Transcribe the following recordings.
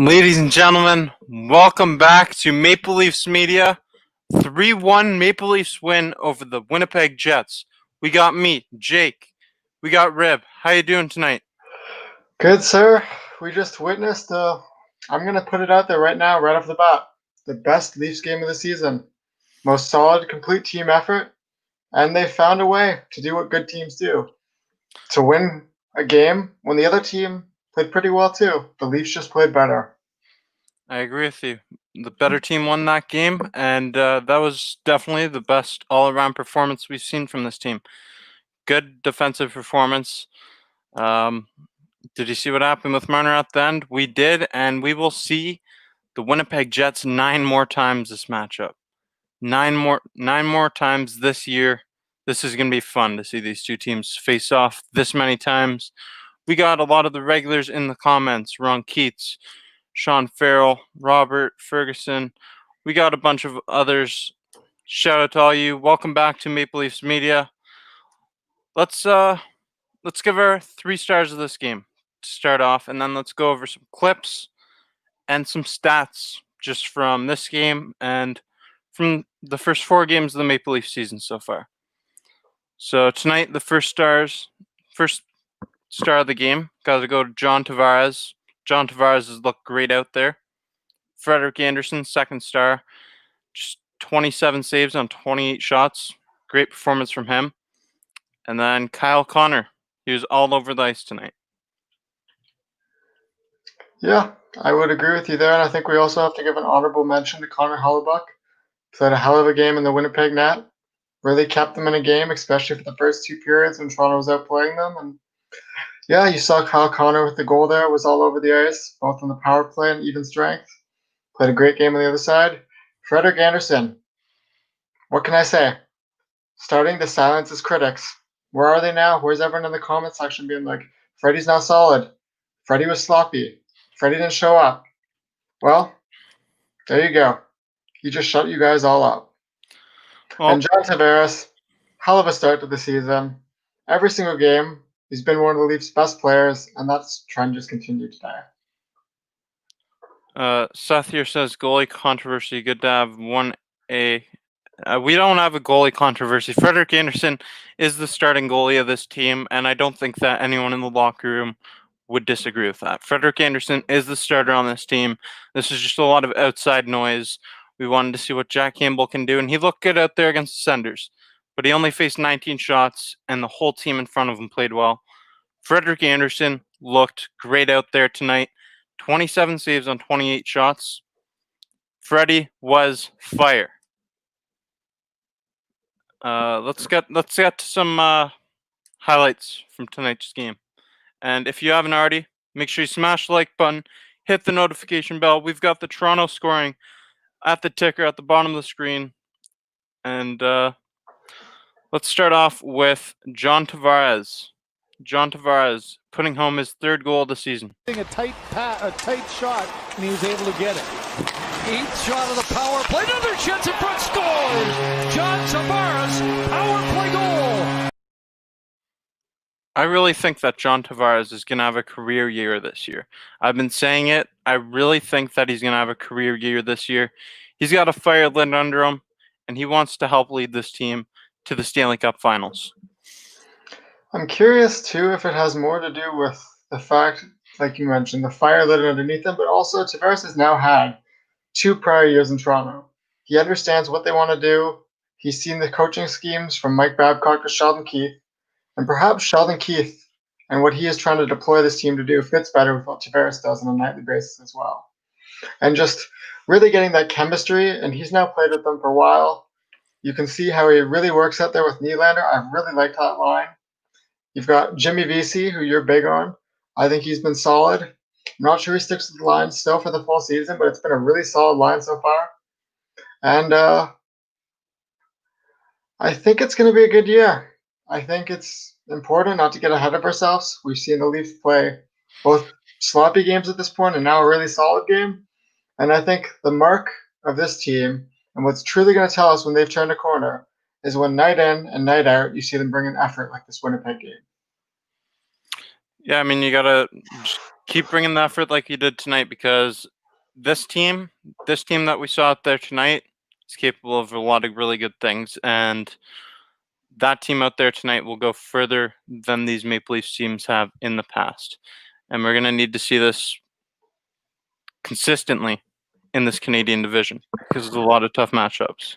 Ladies and gentlemen, welcome back to Maple Leafs Media. 3-1 Maple Leafs win over the Winnipeg Jets. We got me, Jake. We got Ribb. How you doing tonight? Good, sir. We just witnessed, I'm going to put it out there right now, right off the bat, the best Leafs game of the season. Most solid, complete team effort, and they found a way to do what good teams do. To win a game when the other team played pretty well too. The Leafs just played better. I agree with you. The better team won that game, and that was definitely the best all-around performance we've seen from this team. Good defensive performance. Did you see what happened with Marner at the end? We did, and we will see the Winnipeg Jets 9 more times this matchup. Nine more times this year. This is going to be fun to see these two teams face off this many times. We got a lot of the regulars in the comments. Ron Keats, Sean Farrell, Robert Ferguson. We got a bunch of others. Shout out to all you. Welcome back to Maple Leafs Media. Let's give our 3 stars of this game to start off, and then let's go over some clips and some stats just from this game and from the first 4 games of the Maple Leaf season so far. So tonight, the first star of the game got to go to John Tavares. John Tavares has looked great out there. Frederik Andersen, second star, just 27 saves on 28 shots. Great performance from him. And then Kyle Connor, he was all over the ice tonight. Yeah, I would agree with you there, and I think we also have to give an honorable mention to Connor Hellebuyck. Played a hell of a game in the Winnipeg net. Really kept them in a game, especially for the first 2 periods when Toronto was outplaying them. And yeah, you saw Kyle Connor with the goal there, was all over the ice, both on the power play and even strength. Played a great game on the other side. Frederik Andersen, what can I say? Starting to silence his critics. Where are they now? Where's everyone in the comment section being like, Freddie's not solid. Freddie was sloppy. Freddie didn't show up. Well, there you go. He just shut you guys all up. Well, and John Tavares, hell of a start to the season. Every single game, he's been one of the Leafs' best players, and that trend just continued today. Seth here says goalie controversy. Good to have one A. We don't have a goalie controversy. Frederik Andersen is the starting goalie of this team, and I don't think that anyone in the locker room would disagree with that. Frederik Andersen is the starter on this team. This is just a lot of outside noise. We wanted to see what Jack Campbell can do, and he looked good out there against the Senders. But he only faced 19 shots, and the whole team in front of him played well. Frederik Andersen looked great out there tonight. 27 saves on 28 shots. Freddie was fire. Let's get to some highlights from tonight's game. And if you haven't already, make sure you smash the like button, hit the notification bell. We've got the Toronto scoring at the ticker at the bottom of the screen. And let's start off with John Tavares. John Tavares putting home his 3rd goal of the season. A tight shot, and he was able to get it. 8th shot of the power play. Another chance in front, scores! John Tavares, power play goal! I really think that John Tavares is going to have a career year this year. I've been saying it. I really think that he's going to have a career year this year. He's got a fire lit under him, and he wants to help lead this team to the Stanley Cup Finals. I'm curious, too, if it has more to do with the fact, like you mentioned, the fire lit underneath him, but also Tavares has now had 2 prior years in Toronto. He understands what they want to do. He's seen the coaching schemes from Mike Babcock to Sheldon Keefe, and perhaps Sheldon Keefe and what he is trying to deploy this team to do fits better with what Tavares does on a nightly basis as well. And just really getting that chemistry, and he's now played with them for a while. You can see how he really works out there with Nylander. I really like that line. You've got Jimmy Vesey, who you're big on. I think he's been solid. I'm not sure he sticks with the line still for the full season, but it's been a really solid line so far. And I think it's going to be a good year. I think it's important not to get ahead of ourselves. We've seen the Leafs play both sloppy games at this point and now a really solid game. And I think the mark of this team and what's truly going to tell us when they've turned a corner is when night in and night out, you see them bring an effort like this Winnipeg game. Yeah, I mean, you got to keep bringing the effort like you did tonight, because this team that we saw out there tonight is capable of a lot of really good things, and that team out there tonight will go further than these Maple Leafs teams have in the past. And we're going to need to see this consistently in this Canadian division because there's a lot of tough matchups.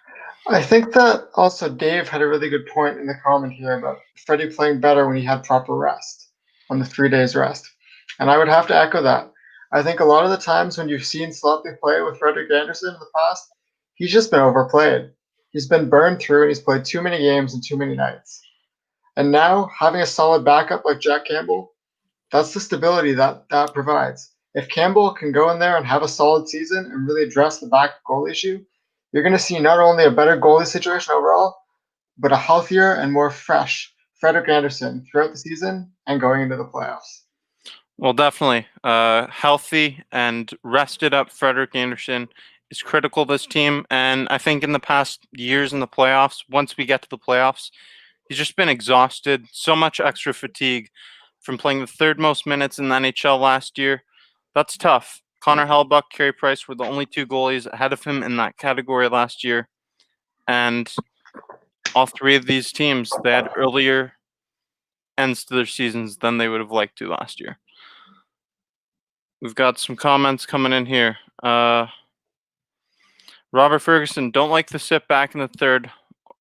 I think that also Dave had a really good point in the comment here about Freddie playing better when he had proper rest, on the 3 days rest. And I would have to echo that. I think a lot of the times when you've seen Sloppy play with Frederik Andersen in the past, he's just been overplayed. He's been burned through and he's played too many games and too many nights. And now having a solid backup like Jack Campbell, that's the stability that provides. If Campbell can go in there and have a solid season and really address the back goal issue, you're going to see not only a better goalie situation overall, but a healthier and more fresh Frederik Andersen throughout the season and going into the playoffs. Well, definitely. Healthy and rested up Frederik Andersen is critical to this team. And I think in the past years in the playoffs, once we get to the playoffs, he's just been exhausted. So much extra fatigue from playing the third most minutes in the NHL last year. That's tough. Connor Hellebuyck, Carey Price were the only two goalies ahead of him in that category last year. And all three of these teams, they had earlier ends to their seasons than they would have liked to last year. We've got some comments coming in here. Robert Ferguson, don't like the sit back in the third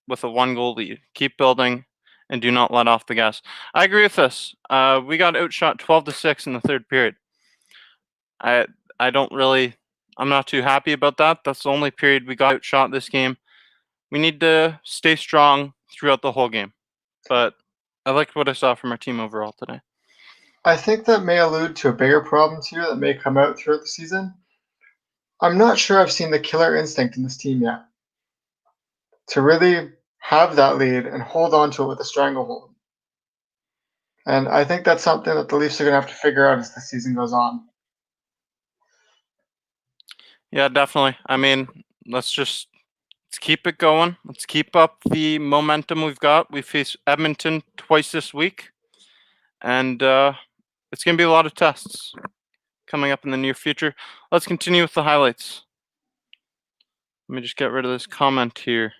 with a 1-goal lead. Keep building and do not let off the gas. I agree with this. We got outshot 12-6 in the third period. I'm not too happy about that. That's the only period we got outshot this game. We need to stay strong throughout the whole game. But I liked what I saw from our team overall today. I think that may allude to a bigger problem too that may come out throughout the season. I'm not sure I've seen the killer instinct in this team yet. To really have that lead and hold on to it with a stranglehold. And I think that's something that the Leafs are going to have to figure out as the season goes on. Yeah, definitely. I mean, let's keep it going. Let's keep up the momentum we've got. We face Edmonton twice this week. And it's going to be a lot of tests coming up in the near future. Let's continue with the highlights. Let me just get rid of this comment here.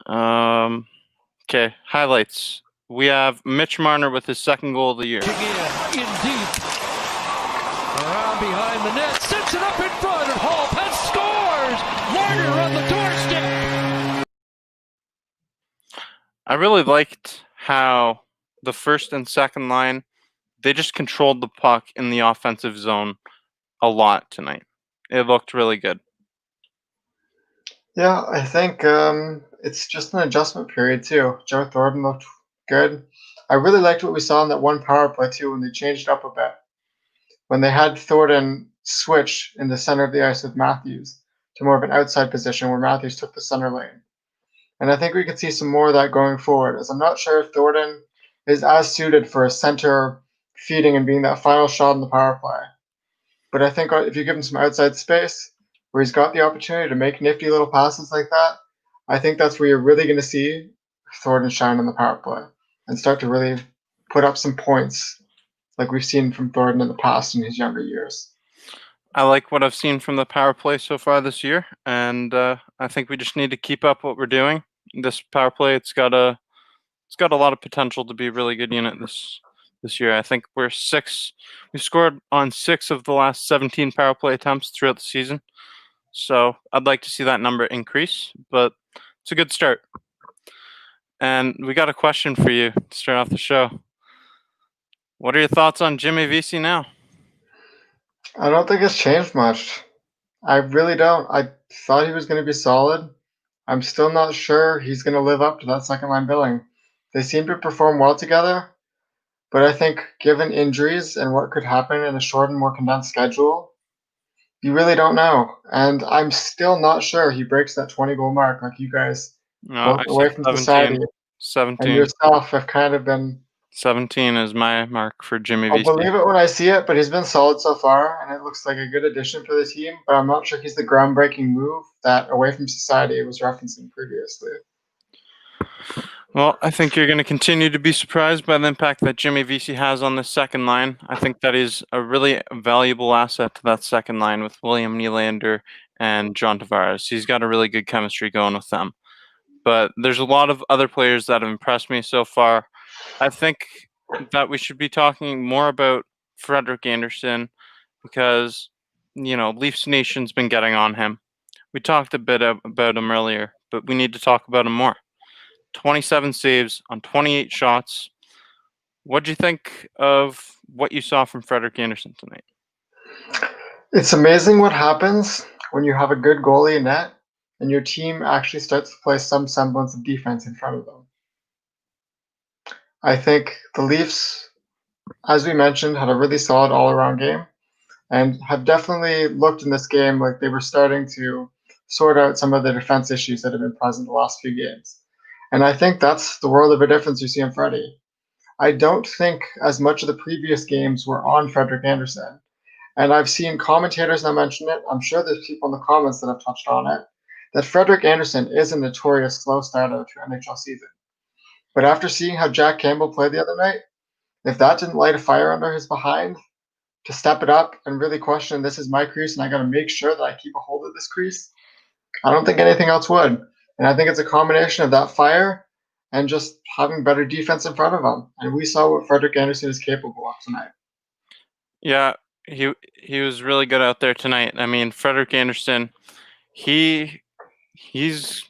Okay, highlights. We have Mitch Marner with his second goal of the year. In deep. Around behind the net. Sets it up in front. And Hall scores. Marner on the doorstep. I really liked how the first and second line, they just controlled the puck in the offensive zone a lot tonight. It looked really good. Yeah, I think it's just an adjustment period too. Joe Thornton looked good. I really liked what we saw in that one power play too when they changed it up a bit. When they had Thornton switch in the center of the ice with Matthews to more of an outside position where Matthews took the center lane. And I think we could see some more of that going forward, as I'm not sure if Thornton is as suited for a center feeding and being that final shot in the power play. But I think if you give him some outside space where he's got the opportunity to make nifty little passes like that, I think that's where you're really going to see Thornton shine on the power play and start to really put up some points like we've seen from Thornton in the past in his younger years. I like what I've seen from the power play so far this year, and I think we just need to keep up what we're doing. This power play, it's got a lot of potential to be a really good unit this year. I think we scored on 6 of the last 17 power play attempts throughout the season. So I'd like to see that number increase, but it's a good start. And we got a question for you to start off the show. What are your thoughts on Jimmy Vesey now? I don't think it's changed much. I really don't. I thought he was going to be solid. I'm still not sure he's going to live up to that second line billing. They seem to perform well together, but I think given injuries and what could happen in a short and more condensed schedule, you really don't know. And I'm still not sure he breaks that 20-goal mark like you guys, both away from 17, society 17. and yourself, have kind of been. 17 is my mark for Jimmy Vesey. I'll believe it when I see it, but he's been solid so far, and it looks like a good addition for the team. But I'm not sure he's the groundbreaking move that away from society was referencing previously. Well, I think you're going to continue to be surprised by the impact that Jimmy Vesey has on the second line. I think that is a really valuable asset to that second line with William Nylander and John Tavares. He's got a really good chemistry going with them. But there's a lot of other players that have impressed me so far. I think that we should be talking more about Frederik Andersen because, Leafs Nation's been getting on him. We talked a bit about him earlier, but we need to talk about him more. 27 saves on 28 shots. What do you think of what you saw from Frederik Andersen tonight? It's amazing what happens when you have a good goalie in net and your team actually starts to play some semblance of defense in front of them. I think the Leafs, as we mentioned, had a really solid all-around game and have definitely looked in this game like they were starting to sort out some of the defense issues that have been present the last few games. And I think that's the world of a difference you see in Freddie. I don't think as much of the previous games were on Frederik Andersen. And I've seen commentators now mention it. I'm sure there's people in the comments that have touched on it. That Frederik Andersen is a notorious slow starter to NHL season. But after seeing how Jack Campbell played the other night, if that didn't light a fire under his behind to step it up and really question, this is my crease and I got to make sure that I keep a hold of this crease, I don't think anything else would. And I think it's a combination of that fire and just having better defense in front of him. And we saw what Frederik Andersen is capable of tonight. Yeah, he was really good out there tonight. I mean, Frederik Andersen, he's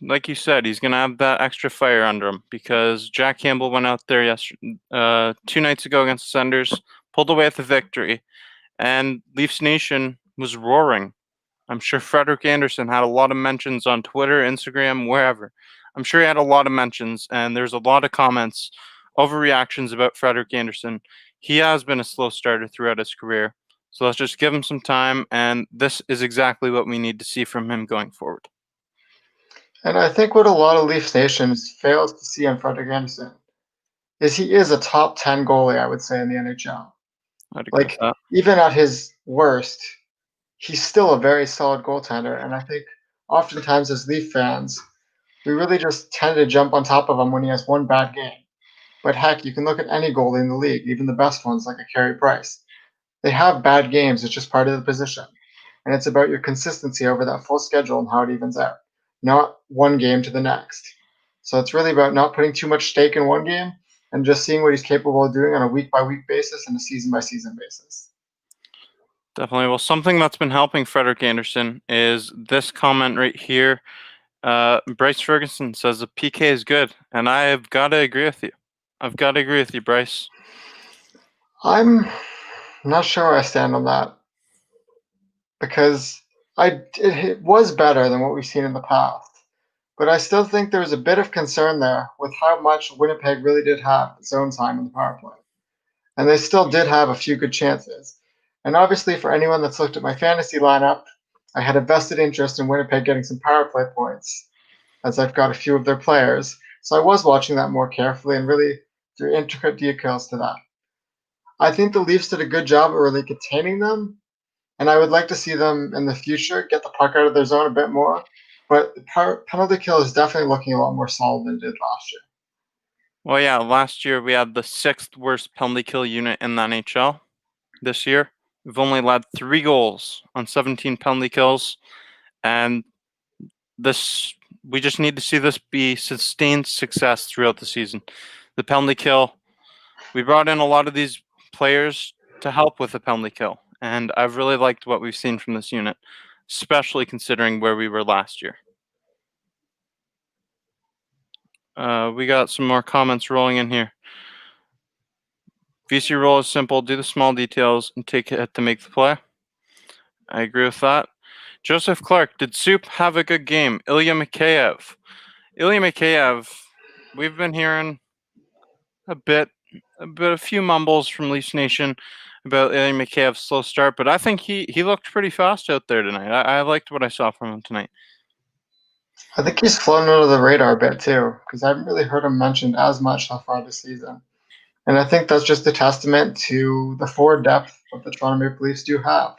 like you said, he's gonna have that extra fire under him because Jack Campbell went out there 2 nights ago against the Senders, pulled away with the victory, and Leafs Nation was roaring. I'm sure Frederik Andersen had a lot of mentions on Twitter, Instagram, wherever. I'm sure he had a lot of mentions, and there's a lot of comments, overreactions about Frederik Andersen. He has been a slow starter throughout his career, so let's just give him some time, and this is exactly what we need to see from him going forward. And I think what a lot of Leafs Nations fails to see on Frederik Andersen is he is a top 10 goalie, I would say, in the NHL. I'd agree with that. Even at his worst, he's still a very solid goaltender. And I think oftentimes as Leaf fans, we really just tend to jump on top of him when he has one bad game. But heck, you can look at any goalie in the league, even the best ones like a Carey Price. They have bad games, it's just part of the position. And it's about your consistency over that full schedule and how it evens out, not one game to the next. So it's really about not putting too much stake in one game and just seeing what he's capable of doing on a week-by-week basis and a season-by-season basis. Definitely. Well, something that's been helping Frederik Andersen is this comment right here. Bryce Ferguson says the PK is good, and I have got to agree with you. Bryce. I'm not sure where I stand on that because it was better than what we've seen in the past. But I still think there was a bit of concern there with how much Winnipeg really did have zone time in the power play. And they still did have a few good chances. And obviously, for anyone that's looked at my fantasy lineup, I had a vested interest in Winnipeg getting some power play points, as I've got a few of their players. So I was watching that more carefully and really threw intricate details to that. I think the Leafs did a good job of really containing them, and I would like to see them in the future get the puck out of their zone a bit more. But the penalty kill is definitely looking a lot more solid than it did last year. Well, yeah, last year we had the 6th worst penalty kill unit in the NHL. This year, we've only led 3 goals on 17 penalty kills, and we just need to see this be sustained success throughout the season. The penalty kill, we brought in a lot of these players to help with the penalty kill, and I've really liked what we've seen from this unit, especially considering where we were last year. We got some more comments rolling in here. VC role is simple. Do the small details and take it to make the play. I agree with that. Joseph Clark, did Soup have a good game? Ilya Mikheyev, we've been hearing a few mumbles from Leafs Nation about Ilya Mikheyev's slow start, but I think he looked pretty fast out there tonight. I liked what I saw from him tonight. I think he's flown under the radar a bit too, because I haven't really heard him mentioned as much so far this season. And I think that's just a testament to the forward depth that the Toronto Maple Leafs do have.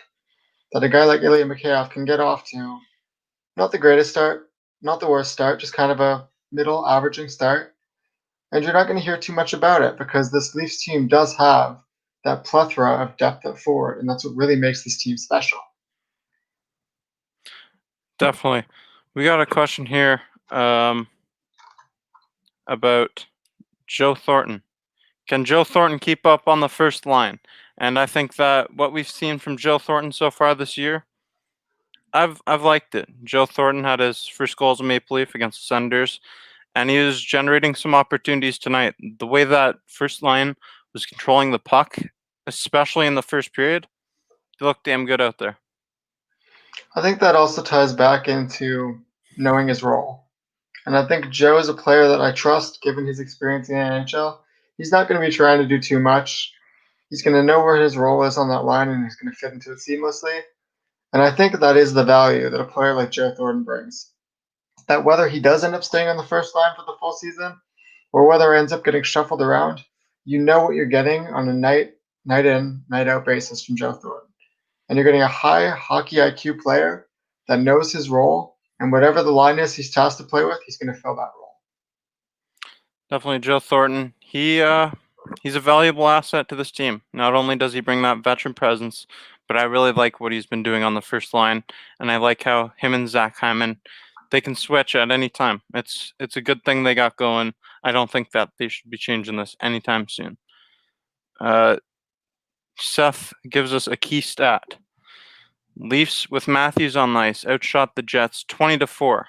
That a guy like Ilya Mikheyev can get off to not the greatest start, not the worst start, just kind of a middle averaging start. and you're not going to hear too much about it because this Leafs team does have that plethora of depth at forward, and that's what really makes this team special. Definitely. We got a question here about Joe Thornton. Can Joe Thornton keep up on the first line? And I think that what we've seen from Joe Thornton so far this year, I've liked it. Joe Thornton had his first goal as a Maple Leaf against the Senators, and he was generating some opportunities tonight. The way that first line was controlling the puck, especially in the first period, they looked damn good out there. I think that also ties back into knowing his role. And I think Joe is a player that I trust given his experience in the NHL. He's not going to be trying to do too much. He's going to know where his role is on that line and he's going to fit into it seamlessly. And I think that is the value that a player like Joe Thornton brings. That whether he does end up staying on the first line for the full season or whether it ends up getting shuffled around, you know what you're getting on a night in, night out basis from Joe Thornton. And you're getting a high hockey IQ player that knows his role, and whatever the line is he's tasked to play with, he's going to fill that role. Definitely Joe Thornton. He's a valuable asset to this team. Not only does he bring that veteran presence, but I really like what he's been doing on the first line, and I like how him and Zach Hyman, they can switch at any time. It's a good thing they got going. I don't think that they should be changing this anytime soon. Seth gives us a key stat. Leafs with Matthews on the ice outshot the Jets 20-4.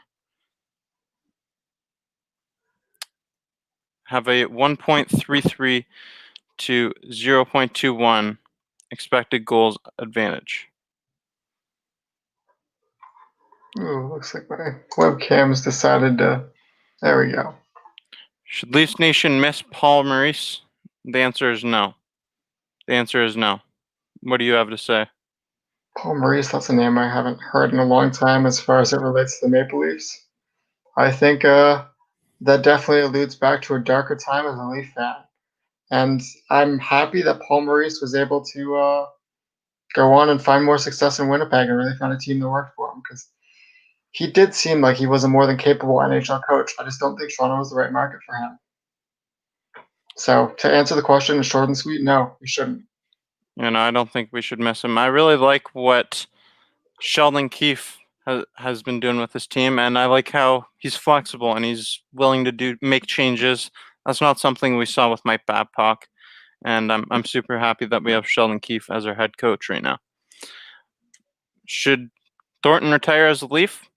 Have a 1.33 to 0.21 expected goals advantage. Ooh, looks like my webcam's decided to. There we go. Should Leafs Nation miss Paul Maurice? The answer is no. The answer is no. What do you have to say? Paul Maurice, that's a name I haven't heard in a long time as far as it relates to the Maple Leafs. I think that definitely alludes back to a darker time as a Leaf fan. And I'm happy that Paul Maurice was able to go on and find more success in Winnipeg and really found a team that worked for him because he did seem like he was a more than capable NHL coach. I just don't think Toronto was the right market for him. So to answer the question in short and sweet, no, we shouldn't. I don't think we should miss him. I really like what Sheldon Keefe has been doing with his team, and I like how he's flexible and he's willing to make changes. That's not something we saw with Mike Babcock, and I'm super happy that we have Sheldon Keefe as our head coach right now. Should Thornton retire as a Leaf?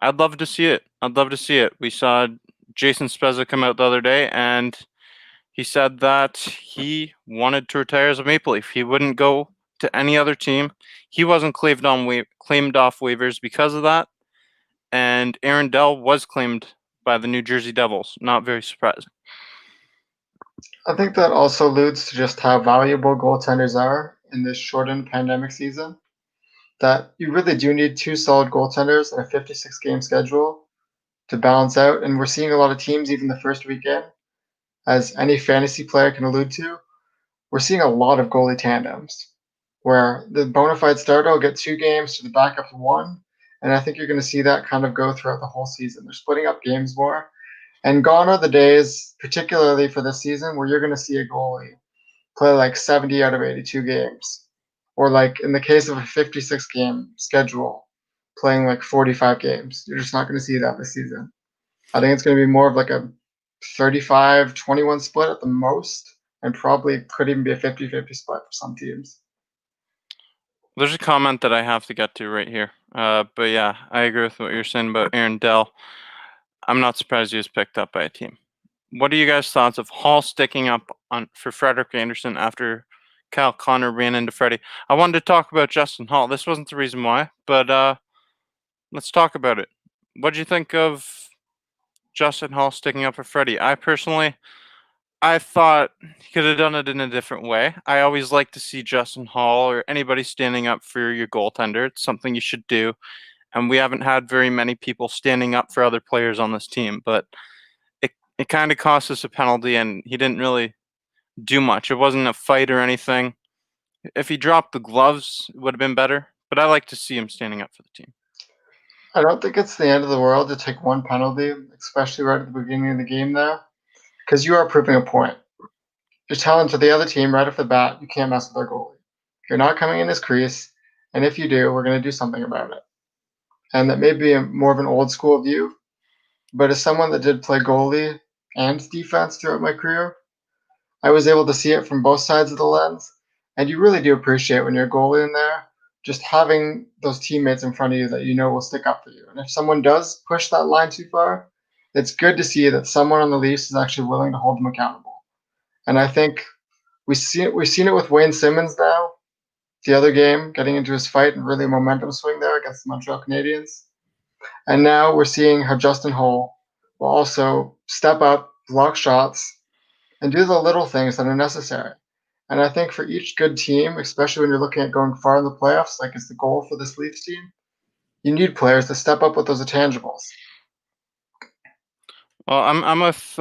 I'd love to see it. We saw Jason Spezza come out the other day, and he said that he wanted to retire as a Maple Leaf. He wouldn't go to any other team. He wasn't claimed off waivers because of that. And Aaron Dell was claimed by the New Jersey Devils. Not very surprising. I think that also alludes to just how valuable goaltenders are in this shortened pandemic season. That you really do need two solid goaltenders in a 56-game schedule to balance out. And we're seeing a lot of teams, even the first weekend, as any fantasy player can allude to, we're seeing a lot of goalie tandems where the bona fide starter will get 2 games to the backup of 1. And I think you're going to see that kind of go throughout the whole season. They're splitting up games more. And gone are the days, particularly for this season, where you're going to see a goalie play like 70 out of 82 games. Or like in the case of a 56-game schedule, playing like 45 games. You're just not going to see that this season. I think it's going to be more of like a 35-21 split at the most, and probably could even be a 50-50 split for some teams. There's a comment that I have to get to right here. But yeah, I agree with what you're saying about Aaron Dell. I'm not surprised he was picked up by a team. What are you guys' thoughts of Hall sticking up for Frederik Andersen after Kyle Connor ran into Freddie? I wanted to talk about Justin Hall. This wasn't the reason why, but let's talk about it. What did you think of Justin Hall sticking up for Freddie? I thought he could have done it in a different way. I always like to see Justin Hall or anybody standing up for your goaltender. It's something you should do. And we haven't had very many people standing up for other players on this team, but it kind of cost us a penalty, and he didn't really do much. It wasn't a fight or anything. If he dropped the gloves, it would have been better, but I like to see him standing up for the team. I don't think it's the end of the world to take one penalty, especially right at the beginning of the game there. because you are proving a point. You're telling to the other team right off the bat, you can't mess with our goalie. You're not coming in his crease, and if you do, we're going to do something about it. And that may be more of an old school view, but as someone that did play goalie and defense throughout my career, I was able to see it from both sides of the lens. And you really do appreciate when you're a goalie in there, just having those teammates in front of you that you know will stick up for you. And if someone does push that line too far, it's good to see that someone on the Leafs is actually willing to hold them accountable. And I think we've seen it with Wayne Simmons now, the other game, getting into his fight and really a momentum swing there against the Montreal Canadiens. And now we're seeing how Justin Holl will also step up, block shots, and do the little things that are necessary. And I think for each good team, especially when you're looking at going far in the playoffs, like is the goal for this Leafs team, you need players to step up with those intangibles. Well, I'm with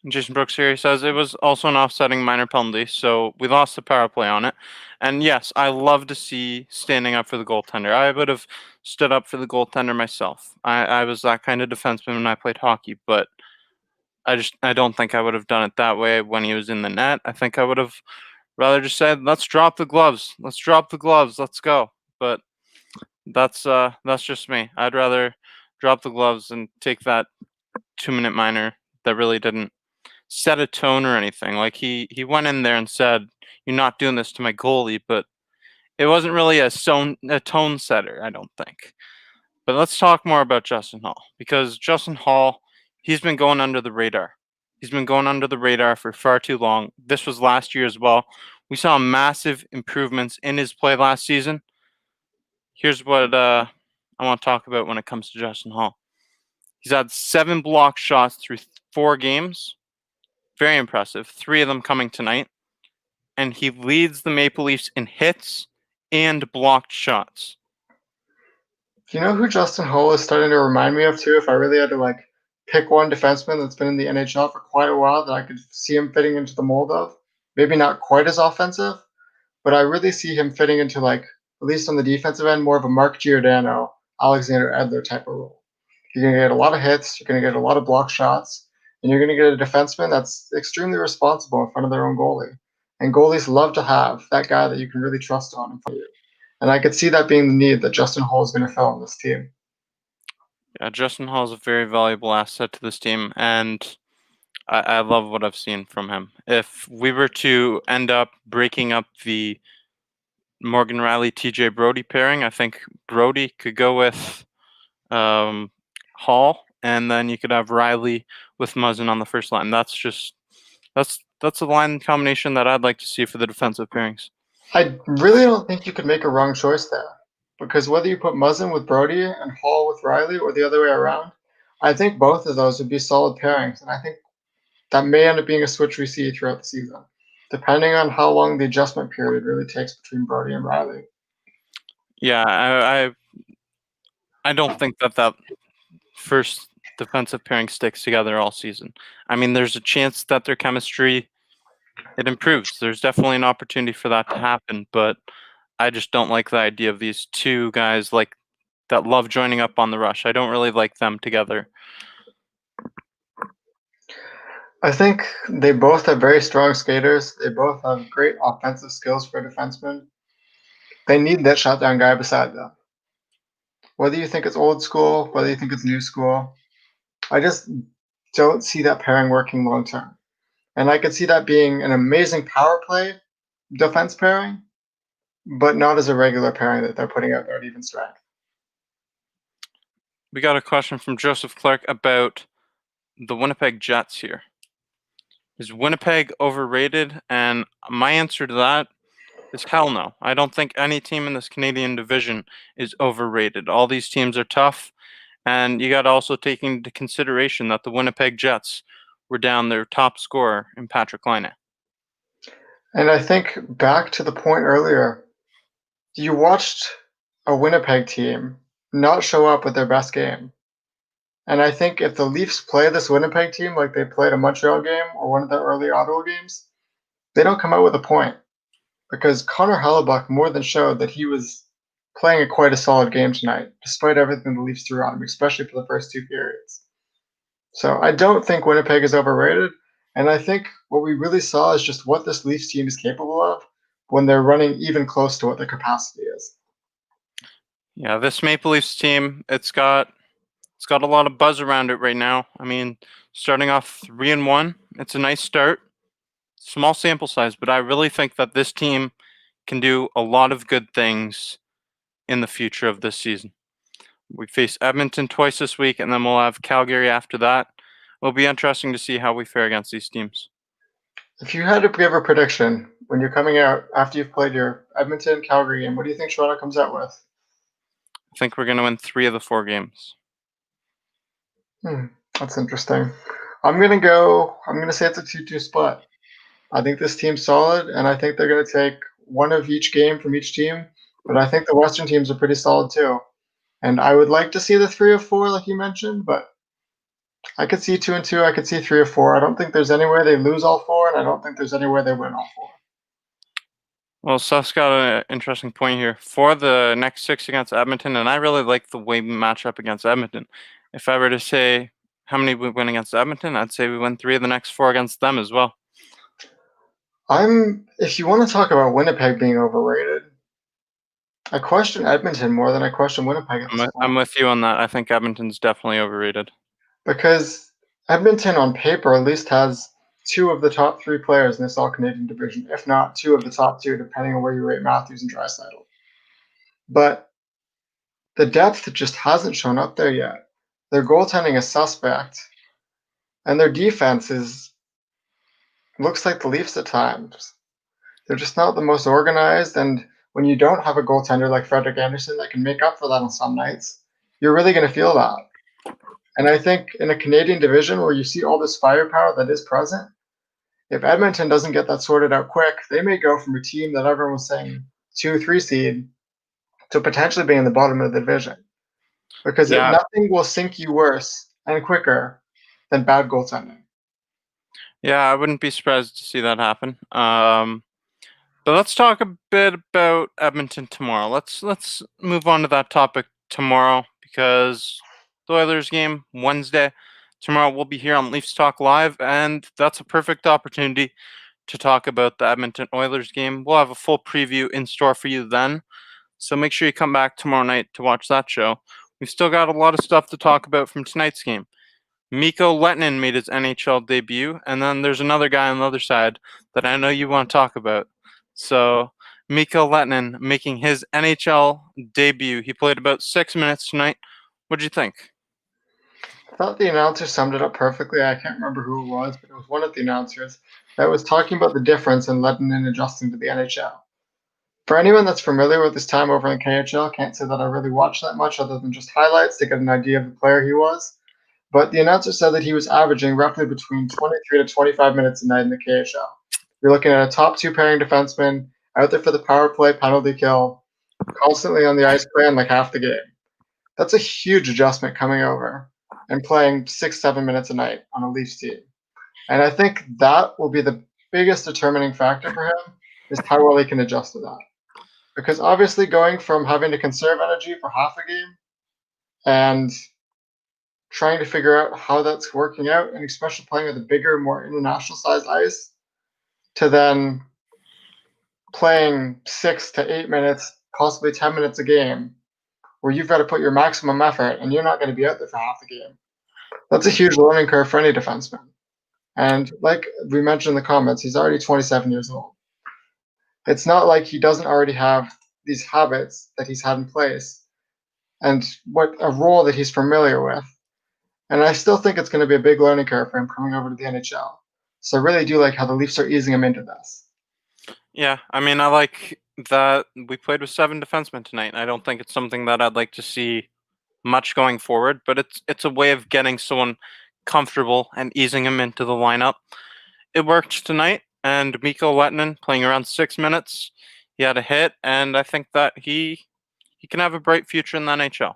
Jason Brooks here. He says it was also an offsetting minor penalty, so we lost the power play on it. And yes, I love to see standing up for the goaltender. I would have stood up for the goaltender myself. I was that kind of defenseman when I played hockey, but I don't think I would have done it that way when he was in the net. I think I would have rather just said, "Let's drop the gloves. Let's drop the gloves. Let's go." But that's just me. I'd rather drop the gloves and take that 2-minute minor that really didn't set a tone or anything. Like he went in there and said, "You're not doing this to my goalie," but it wasn't really a tone setter, I don't think. But let's talk more about Justin Holl, because Justin Holl, he's been going under the radar. He's been going under the radar for far too long. This was last year as well. We saw massive improvements in his play last season. Here's what I want to talk about when it comes to Justin Holl. He's had 7 block shots through 4 games. Very impressive. 3 of them coming tonight. And he leads the Maple Leafs in hits and blocked shots. Do you know who Justin Holl is starting to remind me of too? If I really had to pick one defenseman that's been in the NHL for quite a while that I could see him fitting into the mold of, maybe not quite as offensive, but I really see him fitting into at least on the defensive end, more of a Mark Giordano, Alexander Edler type of role. You're going to get a lot of hits, you're going to get a lot of block shots, and you're going to get a defenseman that's extremely responsible in front of their own goalie. And goalies love to have that guy that you can really trust on in front of you. And I could see that being the need that Justin Holl is going to fill on this team. Yeah, Justin Holl is a very valuable asset to this team, and I love what I've seen from him. If we were to end up breaking up the Morgan Riley TJ Brody pairing, I think Brody could go with Hall, and then you could have Riley with Muzzin on the first line. That's a line combination that I'd like to see for the defensive pairings. I really don't think you could make a wrong choice there, because whether you put Muzzin with Brody and Hall with Riley or the other way around, I think both of those would be solid pairings, and I think that may end up being a switch we see throughout the season, depending on how long the adjustment period really takes between Brody and Riley. Yeah, I don't think that first defensive pairing sticks together all season. I mean, there's a chance that their chemistry it improves. There's definitely an opportunity for that to happen, but I just don't like the idea of these two guys that love joining up on the rush. I don't really like them together. I think they both have very strong skaters. They both have great offensive skills for a defenseman. They need that shutdown guy beside them. Whether you think it's old school, whether you think it's new school, I just don't see that pairing working long term. And I could see that being an amazing power play defense pairing, but not as a regular pairing that they're putting out there at even strength. We got a question from Joseph Clark about the Winnipeg Jets here. Is Winnipeg overrated? And my answer to that is hell no. I don't think any team in this Canadian division is overrated. All these teams are tough, and you got to also take into consideration that the Winnipeg Jets were down their top scorer in Patrick Laine. And I think back to the point earlier, you watched a Winnipeg team not show up with their best game. And I think if the Leafs play this Winnipeg team like they played a Montreal game or one of the early Ottawa games, they don't come out with a point. Because Connor Hellebuck more than showed that he was playing quite a solid game tonight, despite everything the Leafs threw on him, especially for the first 2 periods. So I don't think Winnipeg is overrated. And I think what we really saw is just what this Leafs team is capable of when they're running even close to what their capacity is. Yeah, this Maple Leafs team, it's got a lot of buzz around it right now. I mean, starting off 3-1, it's a nice start. Small sample size, but I really think that this team can do a lot of good things in the future of this season. We face Edmonton twice this week, and then we'll have Calgary after that. It'll be interesting to see how we fare against these teams. If you had to give a prediction when you're coming out after you've played your Edmonton Calgary game, what do you think Toronto comes out with? I think we're going to win 3 of the 4 games. That's interesting. I'm gonna say it's a 2-2 split. I think this team's solid, and I think they're gonna take one of each game from each team. But I think the Western teams are pretty solid too. And I would like to see the 3 of 4, like you mentioned, but I could see 2-2. I could see 3 of 4. I don't think there's anywhere they lose all 4, and I don't think there's anywhere they win all 4. Well, Seth's got an interesting point here. For the next 6 against Edmonton, and I really like the way we match up against Edmonton. If I were to say how many we win against Edmonton, I'd say we win 3 of the next 4 against them as well. If you want to talk about Winnipeg being overrated, I question Edmonton more than I question Winnipeg at this point. I'm with you on that. I think Edmonton's definitely overrated. Because Edmonton on paper at least has 2 of the top 3 players in this All-Canadian division, if not 2 of the top 2, depending on where you rate Matthews and Draisaitl. But the depth just hasn't shown up there yet. Their goaltending is suspect, and their defense looks like the Leafs at times. They're just not the most organized, and when you don't have a goaltender like Frederik Andersen that can make up for that on some nights, you're really going to feel that. And I think in a Canadian division where you see all this firepower that is present, if Edmonton doesn't get that sorted out quick, they may go from a team that everyone was saying 2-3 seed to potentially being in the bottom of the division. Because nothing will sink you worse and quicker than bad goaltending. Yeah, I wouldn't be surprised to see that happen. But let's talk a bit about Edmonton tomorrow. Let's move on to that topic tomorrow because the Oilers game Wednesday. Tomorrow we'll be here on Leafs Talk Live, and that's a perfect opportunity to talk about the Edmonton Oilers game. We'll have a full preview in store for you then, so make sure you come back tomorrow night to watch that show. We've still got a lot of stuff to talk about from tonight's game. Mikko Lehtonen made his NHL debut, and then there's another guy on the other side that I know you want to talk about. So, Mikko Lehtonen making his NHL debut. He played about 6 minutes tonight. What did you think? I thought the announcer summed it up perfectly. I can't remember who it was, but it was one of the announcers that was talking about the difference in Lehtonen adjusting to the NHL. For anyone that's familiar with his time over in KHL, can't say that I really watched that much other than just highlights to get an idea of the player he was. But the announcer said that he was averaging roughly between 23 to 25 minutes a night in the KHL. You're looking at a top 2 pairing defenseman out there for the power play, penalty kill, constantly on the ice plan like half the game. That's a huge adjustment coming over and playing 6-7 minutes a night on a Leafs team. And I think that will be the biggest determining factor for him is how well he can adjust to that. Because obviously going from having to conserve energy for half a game and trying to figure out how that's working out, and especially playing with a bigger, more international sized ice, to then playing 6 to 8 minutes, possibly 10 minutes a game, where you've got to put your maximum effort and you're not going to be out there for half the game. That's a huge learning curve for any defenseman. And like we mentioned in the comments, he's already 27 years old. It's not like he doesn't already have these habits that he's had in place and what a role that he's familiar with. And I still think it's going to be a big learning curve for him coming over to the NHL. So I really do like how the Leafs are easing him into this. Yeah, I mean, I like that we played with 7 defensemen tonight. I don't think it's something that I'd like to see much going forward, but it's a way of getting someone comfortable and easing him into the lineup. It worked tonight, and Mikko Lehtonen playing around 6 minutes. He had a hit, and I think that he can have a bright future in the NHL.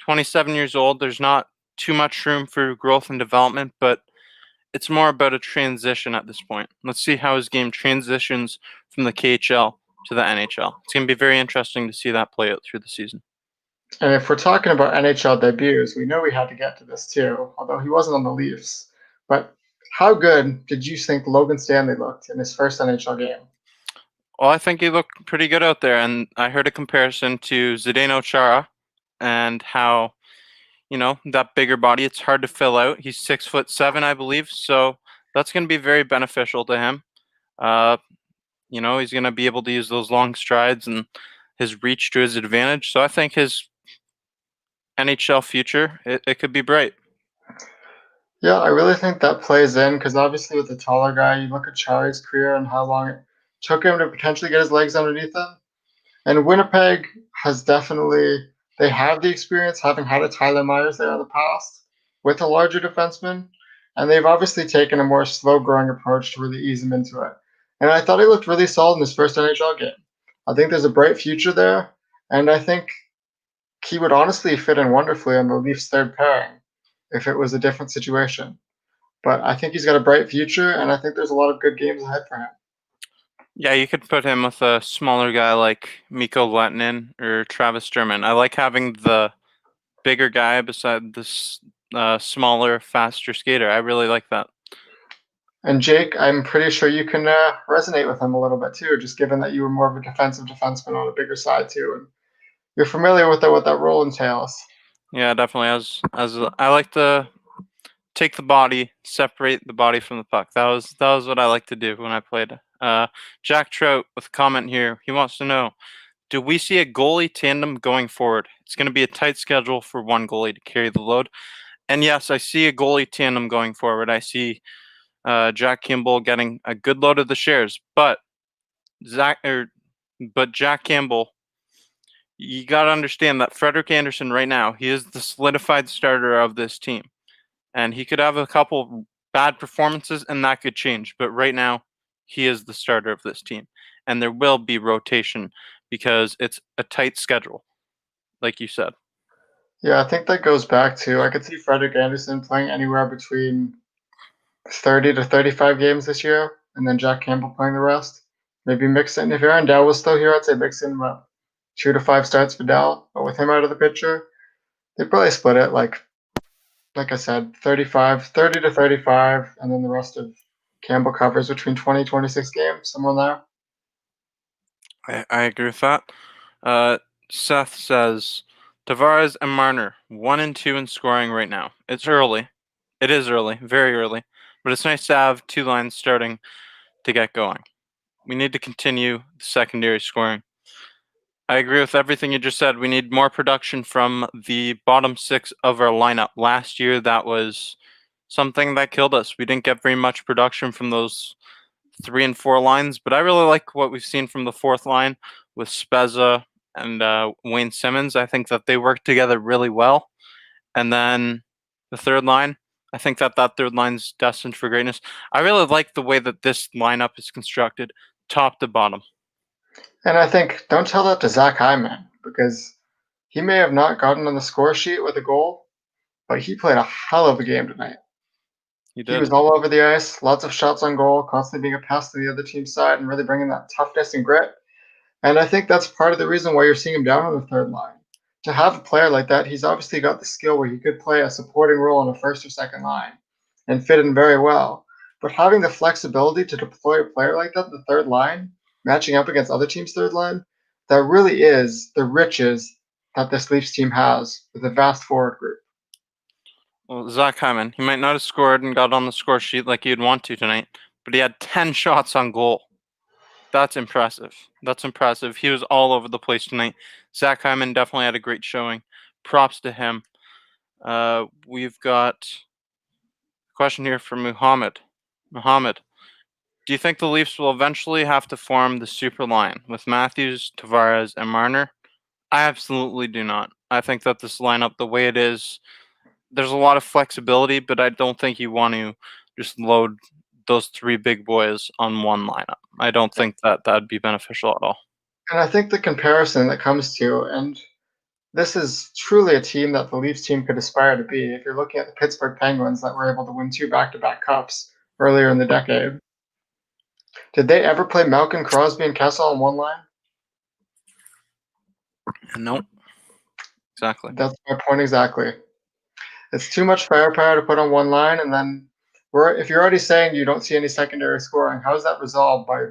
27 years old, there's not too much room for growth and development, but it's more about a transition at this point. Let's see how his game transitions from the KHL to the NHL. It's going to be very interesting to see that play out through the season. And if we're talking about NHL debuts, we know we had to get to this too, although he wasn't on the Leafs. But how good did you think Logan Stanley looked in his first NHL game? Well, I think he looked pretty good out there, and I heard a comparison to Zdeno Chara and how, that bigger body, it's hard to fill out. He's 6'7", I believe, so that's going to be very beneficial to him. He's going to be able to use those long strides and his reach to his advantage. So I think his NHL future, it could be bright. Yeah, I really think that plays in because obviously with the taller guy, you look at Chari's career and how long it took him to potentially get his legs underneath him. And Winnipeg has definitely, they have the experience having had a Tyler Myers there in the past with a larger defenseman. And they've obviously taken a more slow growing approach to really ease him into it. And I thought he looked really solid in his first NHL game. I think there's a bright future there. And I think he would honestly fit in wonderfully on the Leafs' third pairing if it was a different situation. But I think he's got a bright future, and I think there's a lot of good games ahead for him. Yeah, you could put him with a smaller guy like Mikko Lehtinen or Travis Sturman. I like having the bigger guy beside this smaller, faster skater. I really like that. And Jake, I'm pretty sure you can resonate with him a little bit too, just given that you were more of a defensive defenseman on a bigger side too, and you're familiar with what that role entails. Yeah, definitely. As I like to take the body, separate the body from the puck. That was what I like to do when I played. Jack Trout with a comment here. He wants to know, do we see a goalie tandem going forward? It's going to be a tight schedule for one goalie to carry the load. And yes, I see a goalie tandem going forward. I see Jack Campbell getting a good load of the shares, but Jack Campbell, you got to understand that Frederik Andersen right now, he is the solidified starter of this team. And he could have a couple bad performances and that could change. But right now, he is the starter of this team. And there will be rotation because it's a tight schedule, like you said. Yeah, I think that goes back to I could see Frederik Andersen playing anywhere between 30 to 35 games this year, and then Jack Campbell playing the rest. Maybe mix it in. If Aaron Dell was still here, I'd say mix in about 2 to 5 starts for Dell. But with him out of the picture, they'd probably split it like I said, 30 to 35, and then the rest of Campbell covers between 20 26 games, somewhere there. I agree with that. Seth says Tavares and Marner 1 and 2 in scoring right now. It's early. It is early, very early, but it's nice to have two lines starting to get going. We need to continue the secondary scoring. I agree with everything you just said. We need more production from the bottom six of our lineup. Last year, that was something that killed us. We didn't get very much production from those 3 and 4 lines, but I really like what we've seen from the fourth line with Spezza and Wayne Simmons. I think that they work together really well. And then the third line, I think that third line's destined for greatness. I really like the way that this lineup is constructed, top to bottom. And I think, don't tell that to Zach Hyman, because he may have not gotten on the score sheet with a goal, but he played a hell of a game tonight. He was all over the ice, lots of shots on goal, constantly being a pest to the other team's side and really bringing that toughness and grit. And I think that's part of the reason why you're seeing him down on the third line. To have a player like that, he's obviously got the skill where he could play a supporting role on a first or second line and fit in very well. But having the flexibility to deploy a player like that in the third line, matching up against other teams' third line, that really is the riches that this Leafs team has with a vast forward group. Well, Zach Hyman, he might not have scored and got on the score sheet like you'd want to tonight, but he had 10 shots on goal. That's impressive. That's impressive. He was all over the place tonight. Zach Hyman definitely had a great showing. Props to him. We've got a question here from Muhammad. Muhammad, do you think the Leafs will eventually have to form the super line with Matthews, Tavares, and Marner? I absolutely do not. I think that this lineup, the way it is, there's a lot of flexibility, but I don't think you want to just load those three big boys on one lineup. I don't think that that'd be beneficial at all. And I think the comparison that comes to, and this is truly a team that the Leafs team could aspire to be. If you're looking at the Pittsburgh Penguins that were able to win 2 back-to-back cups earlier in the decade, did they ever play Malkin, Crosby, and Kessel on one line? No. Exactly. That's my point exactly. It's too much firepower to put on one line, and then if you're already saying you don't see any secondary scoring, how is that resolved by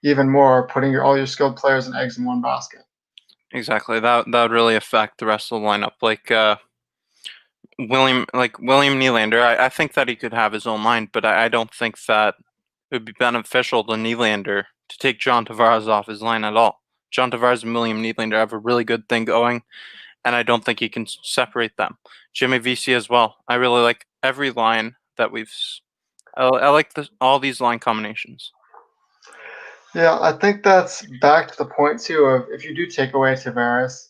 even more putting all your skilled players and eggs in one basket? Exactly. That would really affect the rest of the lineup. Like William Nylander, I think that he could have his own line, but I don't think that it would be beneficial to Nylander to take John Tavares off his line at all. John Tavares and William Nylander have a really good thing going, and I don't think he can separate them. Jimmy Vesey as well. I really like every line that I like all these line combinations. Yeah, I think that's back to the point too of if you do take away Tavares,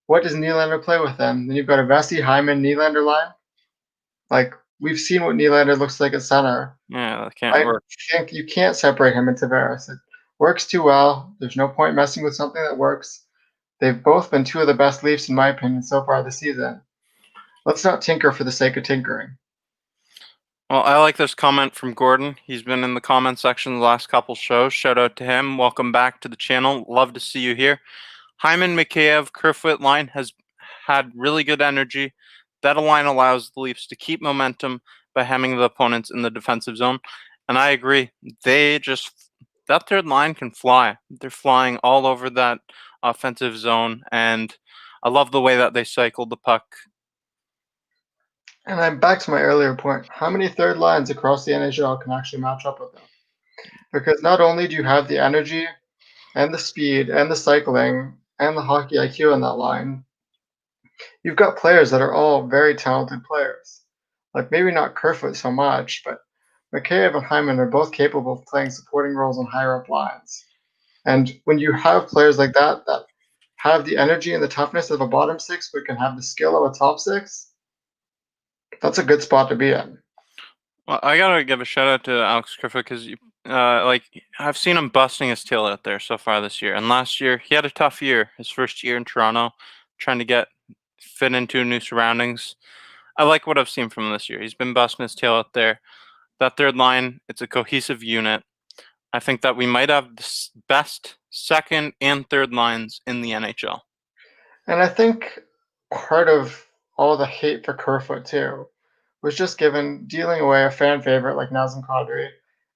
what does Nylander play with then? Then you've got a Vesey, Hyman, Nylander line. Like we've seen what Nylander looks like at center. Yeah, that can't I work. think you can't separate him and Tavares. It works too well. There's no point messing with something that works. They've both been two of the best Leafs in my opinion so far this season. Let's not tinker for the sake of tinkering. Well, I like this comment from Gordon. He's been in the comment section the last couple shows. Shout out to him. Welcome back to the channel. Love to see you here. Hyman Mikheyev Kerfoot line has had really good energy. That line allows the Leafs to keep momentum by hemming the opponents in the defensive zone. And I agree. That third line can fly. They're flying all over that offensive zone. And I love the way that they cycle the puck. And I'm back to my earlier point. How many third lines across the NHL can actually match up with them? Because not only do you have the energy and the speed and the cycling and the hockey IQ in that line, you've got players that are all very talented players. Like maybe not Kerfoot so much, but Mikheyev and Hyman are both capable of playing supporting roles on higher up lines. And when you have players like that that have the energy and the toughness of a bottom six but can have the skill of a top six, that's a good spot to be in. Well, I gotta give a shout out to Alex Kerfoot because I've seen him busting his tail out there so far this year. And last year he had a tough year, his first year in Toronto, trying to fit into new surroundings. I like what I've seen from him this year. He's been busting his tail out there. That third line, it's a cohesive unit. I think that we might have the best second and third lines in the NHL. And I think part of all the hate for Kerfoot too was just given dealing away a fan favorite like Nazem Kadri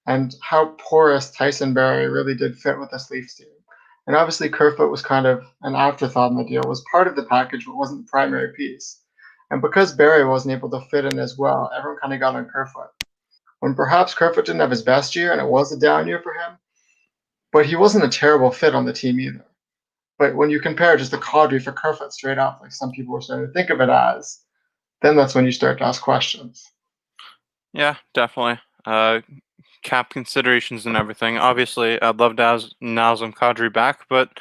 and how porous Tyson Barrie really did fit with this Leafs team. And obviously Kerfoot was kind of an afterthought in the deal, was part of the package but wasn't the primary piece. And because Barrie wasn't able to fit in as well, everyone kind of got on Kerfoot. When perhaps Kerfoot didn't have his best year and it was a down year for him, but he wasn't a terrible fit on the team either. But when you compare just the Kadri for Kerfoot straight up, like some people were starting to think of it as, then that's when you start to ask questions. Yeah, definitely. Cap considerations and everything. Obviously, I'd love to have Nazem Kadri back, but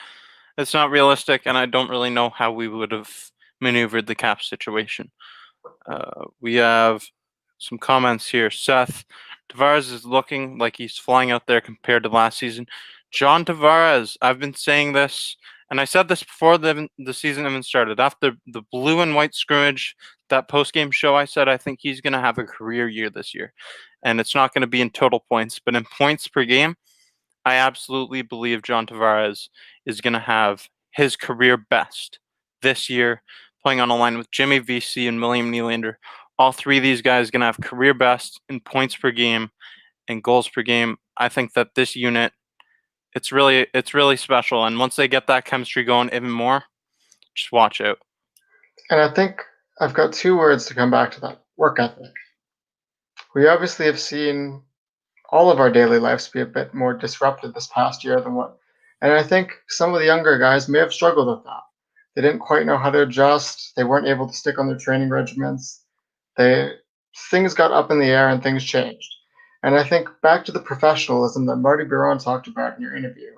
it's not realistic, and I don't really know how we would have maneuvered the cap situation. We have some comments here. Seth, Tavares is looking like he's flying out there compared to last season. John Tavares, I've been saying this, and I said this before the season even started. After the blue and white scrimmage, that post-game show, I said I think he's going to have a career year this year. And it's not going to be in total points, but in points per game, I absolutely believe John Tavares is going to have his career best this year, playing on a line with Jimmy Vesey and William Nylander. All three of these guys are going to have career best in points per game and goals per game. I think that this unit, it's really special. And once they get that chemistry going even more, just watch out. And I think I've got two words to come back to that: work ethic. We obviously have seen all of our daily lives be a bit more disrupted this past year than what, and I think some of the younger guys may have struggled with that. They didn't quite know how to adjust. They weren't able to stick on their training regimens. Things got up in the air and things changed. And I think back to the professionalism that Marty Biron talked about in your interview,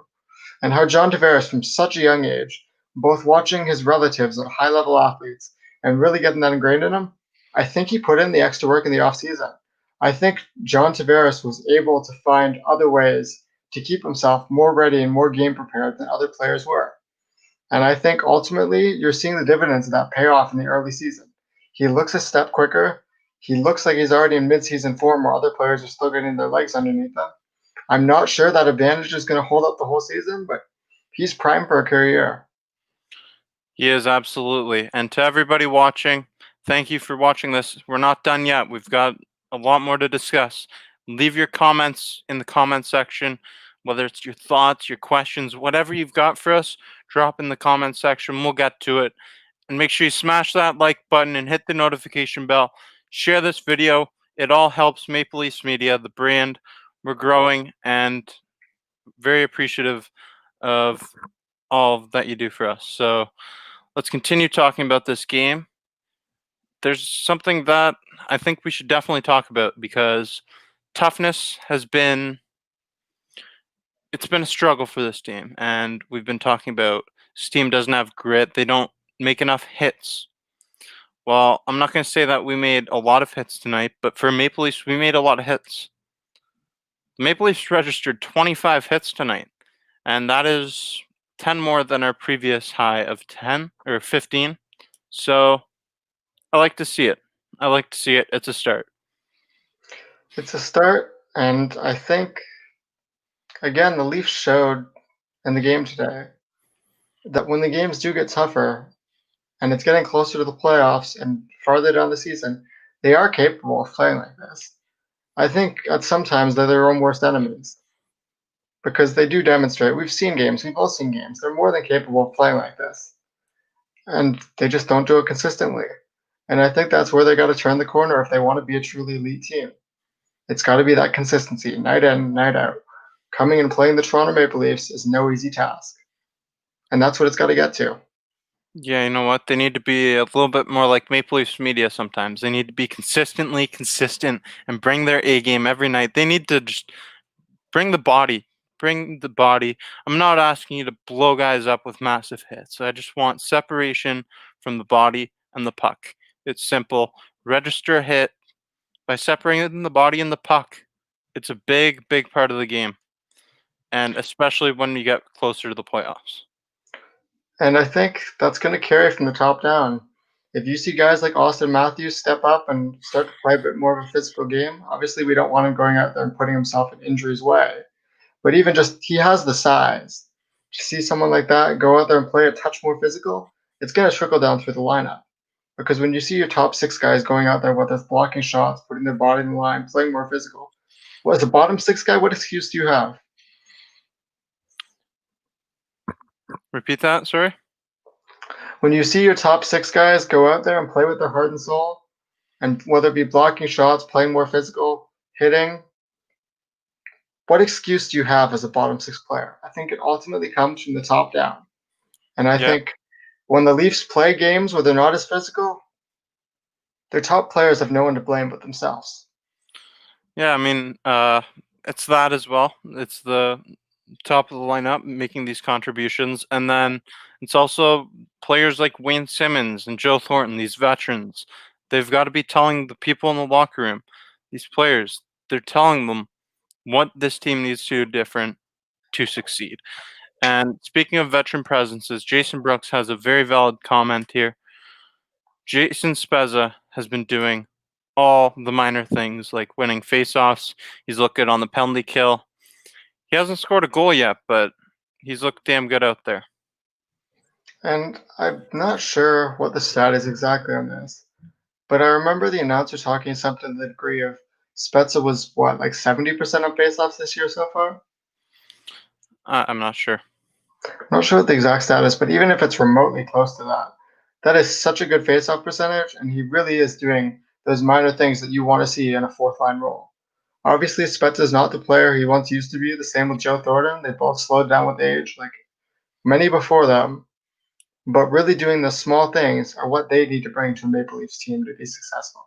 and how John Tavares, from such a young age, both watching his relatives at high-level athletes and really getting that ingrained in him, I think he put in the extra work in the offseason. I think John Tavares was able to find other ways to keep himself more ready and more game prepared than other players were. And I think ultimately you're seeing the dividends of that pay off in the early season. He looks a step quicker. He looks like he's already in mid-season form where other players are still getting their legs underneath them. I'm not sure that advantage is going to hold up the whole season, but he's primed for a career. He is, absolutely. And to everybody watching, thank you for watching this. We're not done yet. We've got a lot more to discuss. Leave your comments in the comment section, whether it's your thoughts, your questions, whatever you've got for us, drop in the comment section. We'll get to it. And make sure you smash that like button and hit the notification bell. Share this video. It all helps Maple Leafs Media, the brand. We're growing and very appreciative of all that you do for us. So let's continue talking about this game. There's something that I think we should definitely talk about because toughness has been it's been a struggle for this team, and we've been talking about this team doesn't have grit. They don't make enough hits. Well, I'm not going to say that we made a lot of hits tonight, but for Maple Leafs, we made a lot of hits. The Maple Leafs registered 25 hits tonight, and that is 10 more than our previous high of 10 or 15. So I like to see it. I like to see it. It's a start. It's a start, and I think, again, the Leafs showed in the game today that when the games do get tougher and it's getting closer to the playoffs and farther down the season, they are capable of playing like this. I think at sometimes they're their own worst enemies because they do demonstrate. We've seen games, we've all seen games. They're more than capable of playing like this, and they just don't do it consistently. And I think that's where they got to turn the corner if they want to be a truly elite team. It's got to be that consistency, night in, night out. Coming and playing the Toronto Maple Leafs is no easy task, and that's what it's got to get to. Yeah, you know what? They need to be a little bit more like Maple Leafs media sometimes. They need to be consistently consistent and bring their A game every night. They need to just bring the body. Bring the body. I'm not asking you to blow guys up with massive hits. I just want separation from the body and the puck. It's simple. Register a hit by separating the body and the puck. It's a big, big part of the game. And especially when you get closer to the playoffs. And I think that's going to carry from the top down. If you see guys like Austin Matthews step up and start to play a bit more of a physical game, obviously we don't want him going out there and putting himself in injury's way. But even just he has the size. To see someone like that go out there and play a touch more physical, it's going to trickle down through the lineup. Because when you see your top six guys going out there, whether it's blocking shots, putting their body in the line, playing more physical, what as a bottom six guy, what excuse do you have? Repeat that, sorry? When you see your top six guys go out there and play with their heart and soul, and whether it be blocking shots, playing more physical, hitting, what excuse do you have as a bottom six player? I think it ultimately comes from the top down. And I think when the Leafs play games where they're not as physical, their top players have no one to blame but themselves. Yeah, I mean, it's that as well. It's the top of the lineup making these contributions, and then it's also players like Wayne Simmons and Joe Thornton, these veterans. They've got to be telling the people in the locker room, these players, they're telling them what this team needs to do different to succeed. And speaking of veteran presences, Jason Brooks has a very valid comment here. Jason Spezza has been doing all the minor things like winning faceoffs. He's looked good on the penalty kill. He hasn't scored a goal yet, but he's looked damn good out there. And I'm not sure what the stat is exactly on this, but I remember the announcer talking something to the degree of Spezza was what, like 70% on faceoffs this year so far? I'm not sure. I'm not sure what the exact stat is, but even if it's remotely close to that, that is such a good faceoff percentage, and he really is doing those minor things that you want to see in a fourth line role. Obviously, Spezza is not the player he once used to be. The same with Joe Thornton. They both slowed down with age, like many before them. But really doing the small things are what they need to bring to a Maple Leafs team to be successful.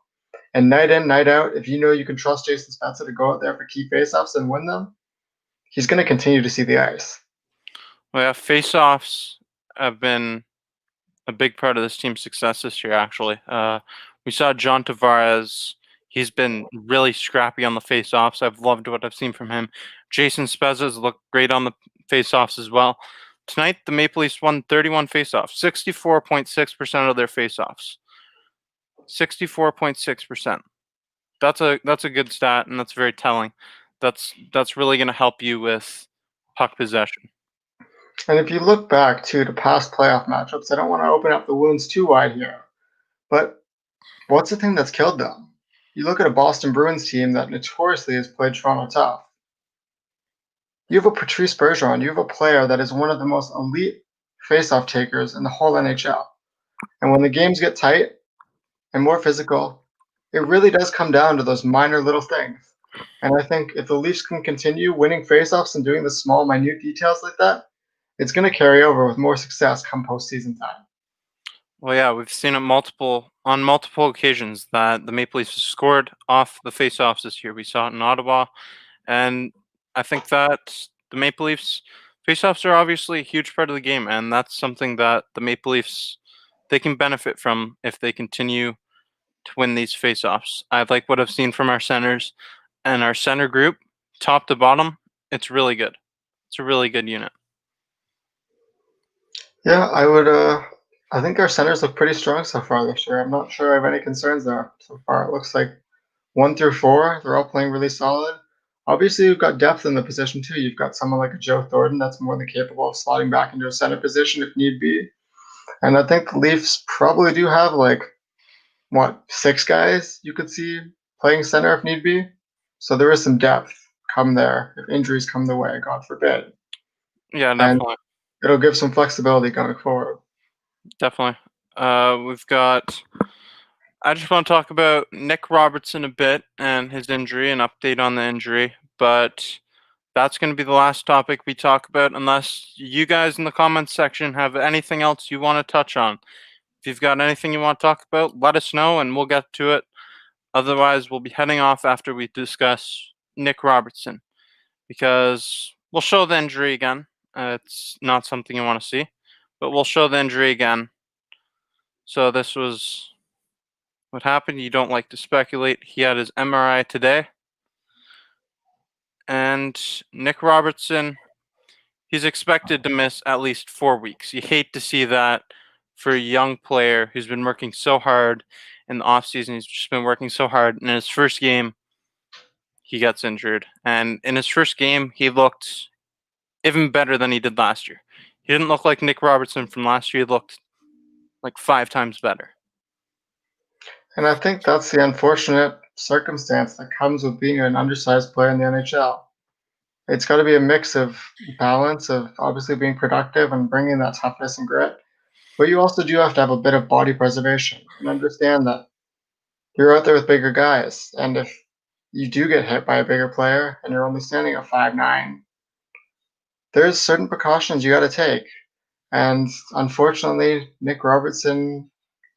And night in, night out, if you know you can trust Jason Spezza to go out there for key faceoffs and win them, he's going to continue to see the ice. Well, yeah, faceoffs have been a big part of this team's success this year, actually. We saw John Tavares. He's been really scrappy on the faceoffs. I've loved what I've seen from him. Jason Spezza's looked great on the faceoffs as well. Tonight, the Maple Leafs won 31 faceoffs, 64.6% of their faceoffs. 64.6%. That's a good stat, and that's very telling. That's really going to help you with puck possession. And if you look back to past playoff matchups, I don't want to open up the wounds too wide here, but what's the thing that's killed them? You look at a Boston Bruins team that notoriously has played Toronto tough. You have a Patrice Bergeron. You have a player that is one of the most elite faceoff takers in the whole NHL. And when the games get tight and more physical, it really does come down to those minor little things. And I think if the Leafs can continue winning faceoffs and doing the small, minute details like that, it's going to carry over with more success come postseason time. Well, yeah, we've seen it on multiple occasions that the Maple Leafs have scored off the faceoffs this year. We saw it in Ottawa, and I think that the Maple Leafs faceoffs are obviously a huge part of the game, and that's something that the Maple Leafs they can benefit from if they continue to win these faceoffs. I like what I've seen from our centers and our center group, top to bottom. It's really good. It's a really good unit. Yeah, I think our centers look pretty strong so far this year. I'm not sure I have any concerns there so far. It looks like 1 through 4, they're all playing really solid. Obviously, you've got depth in the position too. You've got someone like a Joe Thornton that's more than capable of slotting back into a center position if need be. And I think the Leafs probably do have 6 guys you could see playing center if need be. So there is some depth come there if injuries come the way, God forbid. Yeah, And definitely. it'll give some flexibility going forward. Definitely. We've got. I just want to talk about Nick Robertson a bit and his injury, an update on the injury. But that's going to be the last topic we talk about, unless you guys in the comments section have anything else you want to touch on. If you've got anything you want to talk about, let us know and we'll get to it. Otherwise, we'll be heading off after we discuss Nick Robertson because we'll show the injury again. It's not something you want to see, but we'll show the injury again. So this was what happened. You don't like to speculate. He had his MRI today. And Nick Robertson, he's expected to miss at least 4 weeks. You hate to see that for a young player who's been working so hard in the offseason. He's just been working so hard. And in his first game, he gets injured. And in his first game, he looked even better than he did last year. He didn't look like Nick Robertson from last year. He looked like 5 times better. And I think that's the unfortunate circumstance that comes with being an undersized player in the NHL. It's got to be a mix of balance of obviously being productive and bringing that toughness and grit, but you also do have to have a bit of body preservation and understand that you're out there with bigger guys. And if you do get hit by a bigger player and you're only standing at 5'9", there's certain precautions you got to take. And unfortunately, Nick Robertson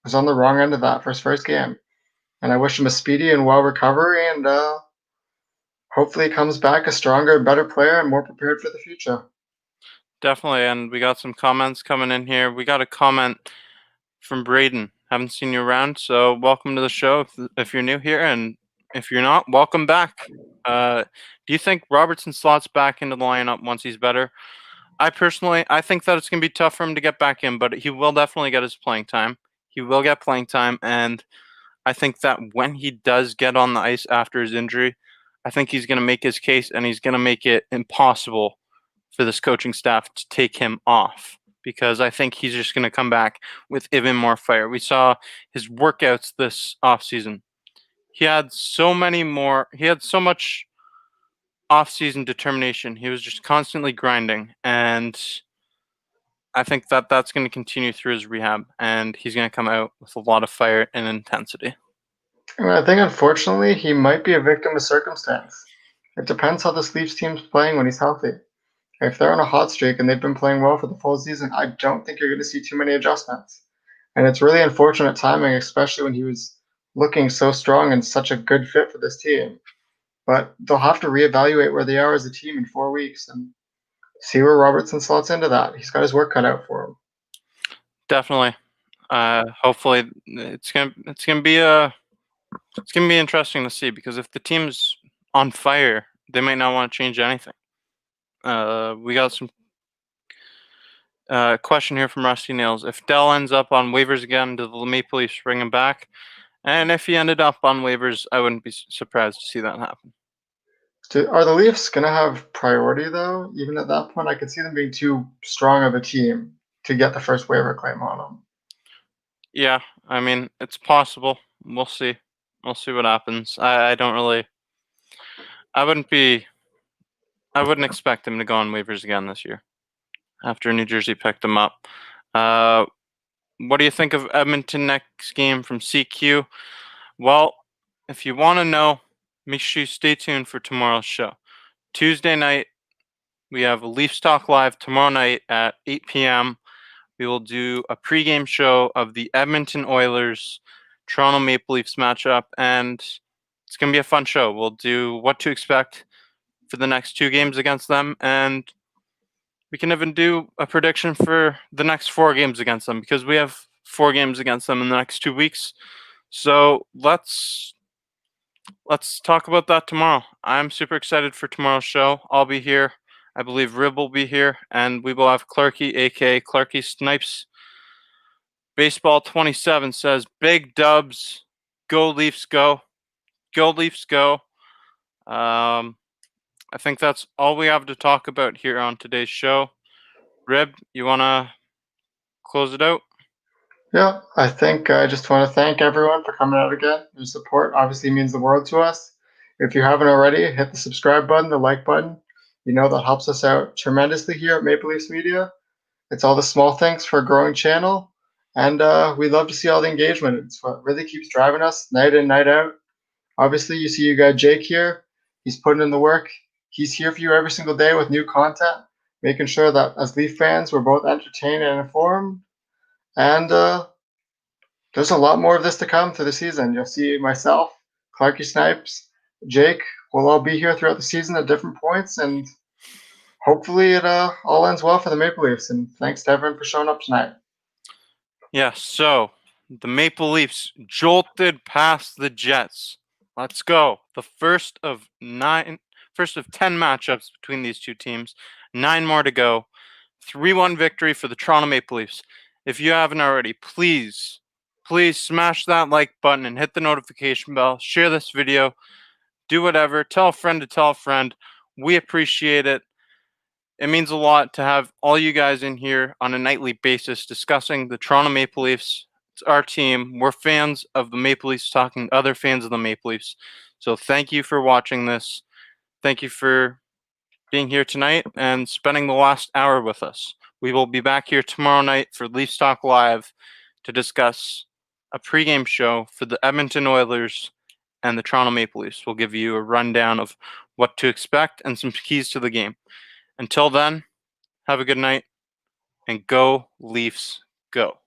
was on the wrong end of that for his first game. And I wish him a speedy and well recovery, and hopefully he comes back a stronger, better player and more prepared for the future. Definitely, and we got some comments coming in here. We got a comment from Braden. Haven't seen you around, so welcome to the show if you're new here, and if you're not, welcome back. Do you think Robertson slots back into the lineup once he's better? I think that it's going to be tough for him to get back in, but he will definitely get his playing time. He will get playing time, and I think that when he does get on the ice after his injury, I think he's going to make his case, and he's going to make it impossible for this coaching staff to take him off, because I think he's just going to come back with even more fire. We saw his workouts this offseason. He had so much off-season determination. He was just constantly grinding, and I think that that's going to continue through his rehab, and he's going to come out with a lot of fire and intensity. And I think, unfortunately, he might be a victim of circumstance. It depends how this Leafs team's playing when he's healthy. If they're on a hot streak and they've been playing well for the full season, I don't think you're going to see too many adjustments. And it's really unfortunate timing, especially when he was looking so strong and such a good fit for this team. But they'll have to reevaluate where they are as a team in 4 weeks and see where Robertson slots into that. He's got his work cut out for him. Definitely. Hopefully, it's gonna be interesting to see, because if the team's on fire, they might not want to change anything. We got some question here from Rusty Nails. If Dell ends up on waivers again, do the Maple Leafs bring him back? And if he ended up on waivers, I wouldn't be surprised to see that happen. Are the Leafs going to have priority, though? Even at that point, I could see them being too strong of a team to get the first waiver claim on them. Yeah, I mean, it's possible. We'll see. We'll see what happens. I don't really. I wouldn't expect him to go on waivers again this year after New Jersey picked him up. What do you think of Edmonton next game from CQ? Well, if you want to know, make sure you stay tuned for tomorrow's show. Tuesday night, we have Leafs Talk Live tomorrow night at 8 p.m. We will do a pregame show of the Edmonton Oilers Toronto Maple Leafs matchup, and it's going to be a fun show. We'll do what to expect for the next 2 games against them, and we can even do a prediction for the next 4 games against them, because we have 4 games against them in the next 2 weeks. So let's talk about that tomorrow. I'm super excited for tomorrow's show. I'll be here. I believe Ribb will be here, and we will have Clarky, aka Clarky Snipes. Baseball 27 says, "Big dubs, go Leafs, go, go Leafs, go." I think that's all we have to talk about here on today's show. Ribb, you want to close it out? Yeah, I think I just want to thank everyone for coming out again. Your support obviously means the world to us. If you haven't already, hit the subscribe button, the like button. You know that helps us out tremendously here at Maple Leafs Media. It's all the small things for a growing channel, and we love to see all the engagement. It's what really keeps driving us night in, night out. Obviously, you see you got Jake here. He's putting in the work. He's here for you every single day with new content, making sure that as Leaf fans, we're both entertained and informed. And there's a lot more of this to come through the season. You'll see myself, Clarky Snipes, Jake. We'll all be here throughout the season at different points, and hopefully it all ends well for the Maple Leafs. And thanks to everyone for showing up tonight. Yeah, so the Maple Leafs jolted past the Jets. Let's go. The first of 10 matchups between these two teams. 9 more to go. 3-1 victory for the Toronto Maple Leafs. If you haven't already, please smash that like button and hit the notification bell. Share this video. Do whatever. Tell a friend to tell a friend. We appreciate it. It means a lot to have all you guys in here on a nightly basis discussing the Toronto Maple Leafs. It's our team. We're fans of the Maple Leafs talking to other fans of the Maple Leafs. So thank you for watching this. Thank you for being here tonight and spending the last hour with us. We will be back here tomorrow night for Leafs Talk Live to discuss a pregame show for the Edmonton Oilers and the Toronto Maple Leafs. We'll give you a rundown of what to expect and some keys to the game. Until then, have a good night, and go Leafs, go.